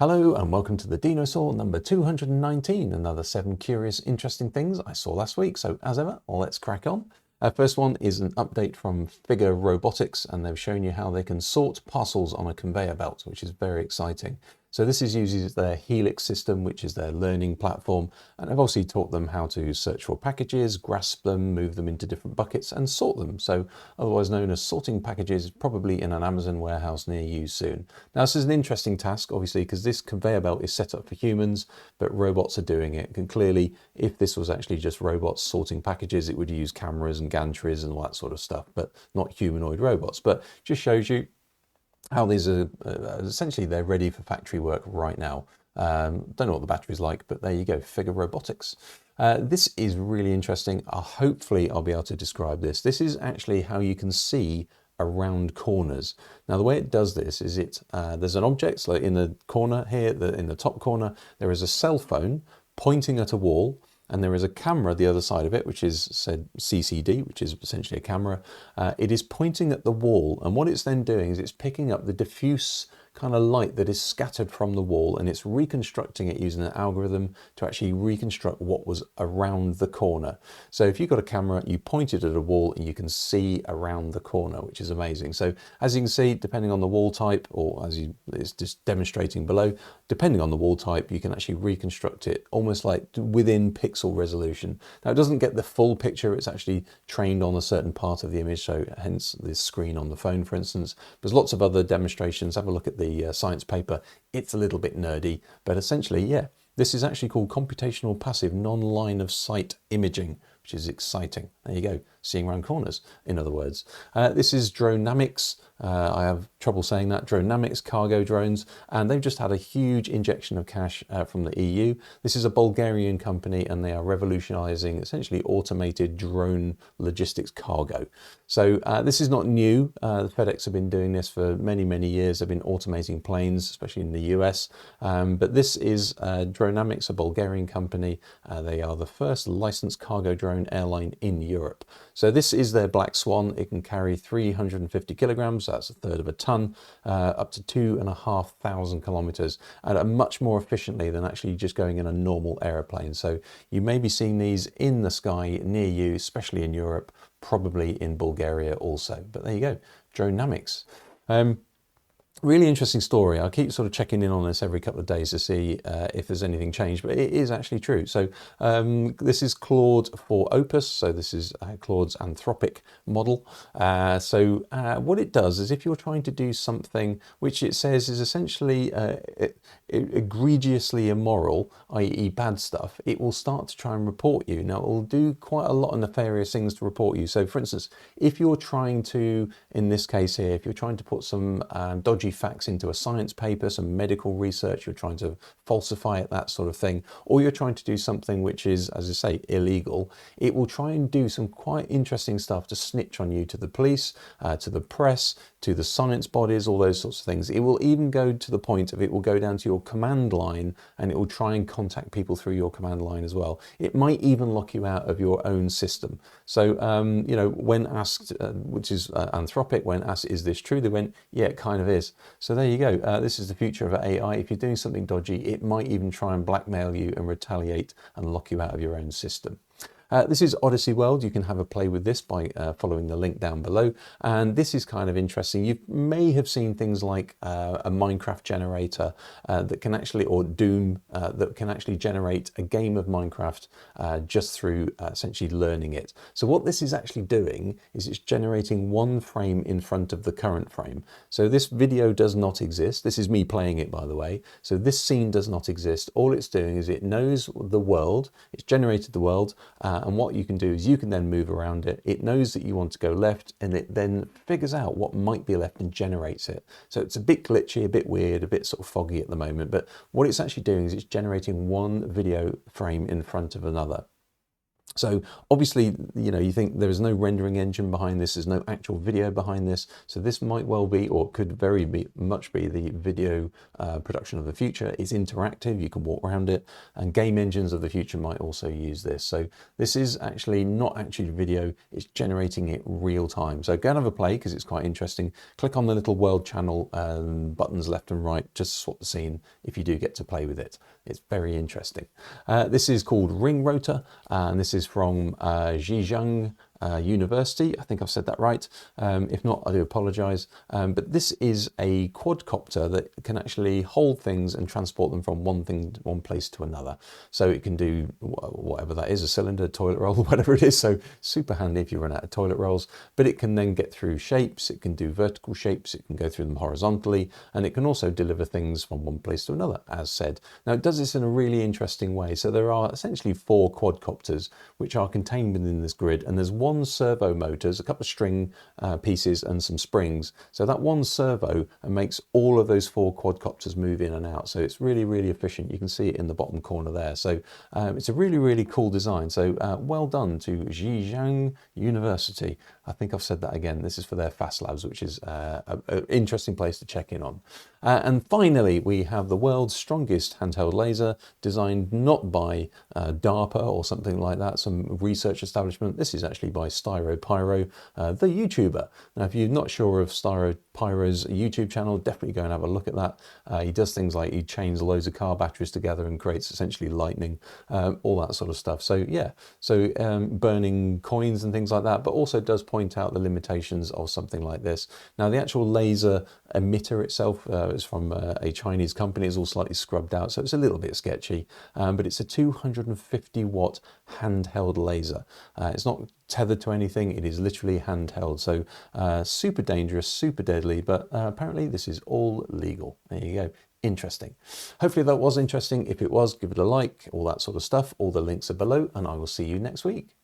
Hello and welcome to the Dinosaw number 219, another 7 curious, interesting things I saw last week. So as ever, let's crack on. First one is an update from Figure Robotics, and they've shown you how they can sort parcels on a conveyor belt, which is very exciting. So this uses their Helix system, which is their learning platform, and I've obviously taught them how to search for packages, grasp them, move them into different buckets and sort them. So otherwise known as sorting packages, probably in an Amazon warehouse near you soon. Now this is an interesting task, obviously, because this conveyor belt is set up for humans, but robots are doing it. And clearly, if this was actually just robots sorting packages, it would use cameras and gantries and all that sort of stuff, but not humanoid robots. But just shows you how these are essentially they're ready for factory work right now. Don't know what the battery's like, but there you go, Figure Robotics. This is really interesting. Hopefully I'll be able to describe this. This is actually how you can see around corners. Now the way it does this is there's an object, so in the corner here, in the top corner, there is a cell phone pointing at a wall, and there is a camera the other side of it, which is said CCD, which is essentially a camera. It is pointing at the wall, and what it's then doing is it's picking up the diffuse kind of light that is scattered from the wall, and it's reconstructing it using an algorithm to actually reconstruct what was around the corner. So if you've got a camera, you point it at a wall and you can see around the corner, which is amazing. So as you can see, depending on the wall type, or it's just demonstrating below, depending on the wall type, you can actually reconstruct it almost like within pixel resolution. Now it doesn't get the full picture, it's actually trained on a certain part of the image, so hence this screen on the phone, for instance. There's lots of other demonstrations. Have a look at the science paper. It's a little bit nerdy, but essentially, yeah, this is actually called computational passive non-line of sight imaging, which is exciting. There you go, seeing around corners, in other words. This is Dronamics. I have trouble saying that. Dronamics cargo drones, and they've just had a huge injection of cash from the EU. This is a Bulgarian company, and they are revolutionizing essentially automated drone logistics cargo. So this is not new. The FedEx have been doing this for many, many years. They've been automating planes, especially in the US. But this is Dronamics, a Bulgarian company. They are the first licensed cargo drone airline in Europe. So this is their Black Swan. It can carry 350 kilograms, that's a third of a ton, up to 2,500 kilometers, and much more efficiently than actually just going in a normal aeroplane. So you may be seeing these in the sky near you, especially in Europe, probably in Bulgaria also. But there you go, Dronamics. Really interesting story. I keep sort of checking in on this every couple of days to see if there's anything changed, but it is actually true. So this is Claude for Opus. So this is Claude's Anthropic model. What it does is if you're trying to do something which it says is essentially egregiously immoral, i.e. bad stuff, it will start to try and report you. Now it will do quite a lot of nefarious things to report you. So for instance, if you're trying to, in this case here, if you're trying to put some dodgy facts into a science paper, some medical research, you're trying to falsify it, that sort of thing, or you're trying to do something which is, as I say, illegal, it will try and do some quite interesting stuff to snitch on you to the police, to the press, to the science bodies, all those sorts of things. It will even go to the point of it will go down to your command line, and it will try and contact people through your command line as well. It might even lock you out of your own system. So, you know, when asked, which is Anthropic, when asked, is this true? They went, yeah, it kind of is. So there you go. This is the future of AI. If you're doing something dodgy, it might even try and blackmail you and retaliate and lock you out of your own system. This is Odyssey World. You can have a play with this by following the link down below. And this is kind of interesting. You may have seen things like a Minecraft generator that can actually, or Doom, that can actually generate a game of Minecraft just through essentially learning it. So what this is actually doing is it's generating one frame in front of the current frame. So this video does not exist. This is me playing it, by the way. So this scene does not exist. All it's doing is it knows the world. It's generated the world. And what you can do is you can then move around it. It knows that you want to go left, and it then figures out what might be left and generates it. So it's a bit glitchy, a bit weird, a bit sort of foggy at the moment. But what it's actually doing is it's generating one video frame in front of another. So obviously, you think there is no rendering engine behind this, there's no actual video behind this. So this might well be, or could much be the video production of the future. It's interactive, you can walk around it, and game engines of the future might also use this. So this is actually not actually video, it's generating it real time. So go and have a play because it's quite interesting. Click on the little world channel buttons left and right, just swap the scene if you do get to play with it. It's very interesting. This is called Ring-rotor, and this is from Zhejiang University. I think I've said that right. If not, I do apologize. But this is a quadcopter that can actually hold things and transport them from one place to another. So it can do whatever that is, a cylinder, toilet roll, whatever it is. So super handy if you run out of toilet rolls. But it can then get through shapes, it can do vertical shapes, it can go through them horizontally, and it can also deliver things from one place to another, as said. Now it does this in a really interesting way. So there are essentially 4 quadcopters which are contained within this grid, and there's one servo motors, a couple of string pieces and some springs. So that one servo makes all of those 4 quadcopters move in and out. So it's really, really efficient. You can see it in the bottom corner there. So it's a really, really cool design. So well done to Zhejiang University. I think I've said that again. This is for their Fast Labs, which is an interesting place to check in on. And finally, we have the world's strongest handheld laser, designed not by DARPA or something like that, some research establishment. This is actually by StyroPyro, the YouTuber. Now, if you're not sure of StyroPyro's YouTube channel, definitely go and have a look at that. He does things like he chains loads of car batteries together and creates essentially lightning, all that sort of stuff. So yeah, so burning coins and things like that, but also does point out the limitations of something like this. Now, the actual laser emitter itself is from a Chinese company. It's all slightly scrubbed out, so it's a little bit sketchy, but it's a 250 watt handheld laser. It's not tethered to anything, it is literally handheld. So super dangerous, super deadly, but apparently this is all legal. There you go. Interesting. Hopefully that was interesting. If it was, give it a like, all that sort of stuff. All the links are below, and I will see you next week.